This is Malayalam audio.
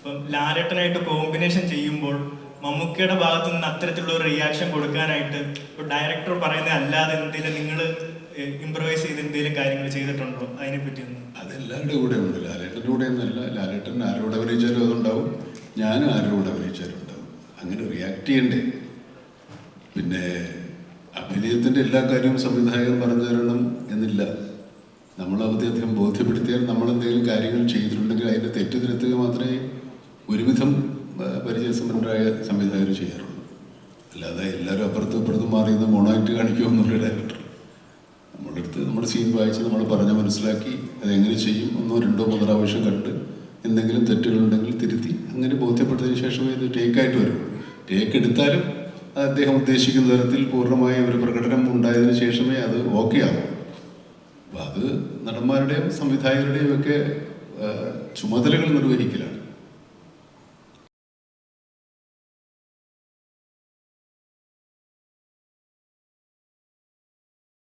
ഇപ്പം ലാലേട്ടനായിട്ട് കോമ്പിനേഷൻ ചെയ്യുമ്പോൾ മമ്മൂക്കയുടെ ഭാഗത്തു നിന്ന് അത്തരത്തിലുള്ള ഒരു റിയാക്ഷൻ കൊടുക്കാനായിട്ട് ഇപ്പോൾ ഡയറക്ടർ പറയുന്നത് അല്ലാതെ എന്തെങ്കിലും നിങ്ങൾ ഇംപ്രവൈസ് ചെയ്ത് എന്തെങ്കിലും കാര്യങ്ങൾ ചെയ്തിട്ടുണ്ടോ? അതിനെപ്പറ്റി ഒന്ന്. അതെല്ലാവരുടെ കൂടെ ഉണ്ട്. ലാലേട്ടൻ്റെ കൂടെ ഒന്നല്ല, ലാലേട്ടൻ ആരോട് അഭിനയിച്ചാലും അതുണ്ടാവും, ഞാനും ആരോട് അഭിനയിച്ചാലും ഉണ്ടാവും. അങ്ങനെ റിയാക്ട് ചെയ്യണ്ടേ? പിന്നെ അഭിനയത്തിൻ്റെ എല്ലാ കാര്യവും സംവിധായകൻ പറഞ്ഞു തരണം എന്നില്ല. നമ്മളവധി ബോധ്യപ്പെടുത്തിയാൽ നമ്മളെന്തെങ്കിലും കാര്യങ്ങൾ ചെയ്തിട്ടുണ്ടെങ്കിൽ അതിൻ്റെ തെറ്റ് തിരുത്തുക മാത്രമേ ഒരുവിധം പരിചയസമ്പന്നരായ സംവിധായകർ ചെയ്യാറുള്ളൂ. അല്ലാതെ എല്ലാവരും അപ്പുറത്തും ഇപ്പുറത്തും മാറിയുന്ന മോണായിട്ട് കാണിക്കുമെന്നുള്ള ഡയറക്ടർ നമ്മുടെ അടുത്ത് നമ്മുടെ സീൻ വായിച്ച് നമ്മൾ പറഞ്ഞ് മനസ്സിലാക്കി അതെങ്ങനെ ചെയ്യും 1, 2, 3 പ്രാവശ്യം കണ്ട് എന്തെങ്കിലും തെറ്റുകളുണ്ടെങ്കിൽ തിരുത്തി അങ്ങനെ ബോധ്യപ്പെട്ടതിന് ശേഷമേ ഇത് ടേക്കായിട്ട് വരും. ടേക്ക് എടുത്താലും അദ്ദേഹം ഉദ്ദേശിക്കുന്ന തരത്തിൽ പൂർണ്ണമായ ഒരു പ്രകടനം ഉണ്ടായതിനു ശേഷമേ അത് ഓക്കെ ആകും. അപ്പോൾ അത് നടന്മാരുടെയും സംവിധായകരുടെയും ഒക്കെ ചുമതലകൾ നിർവഹിക്കലാണ്.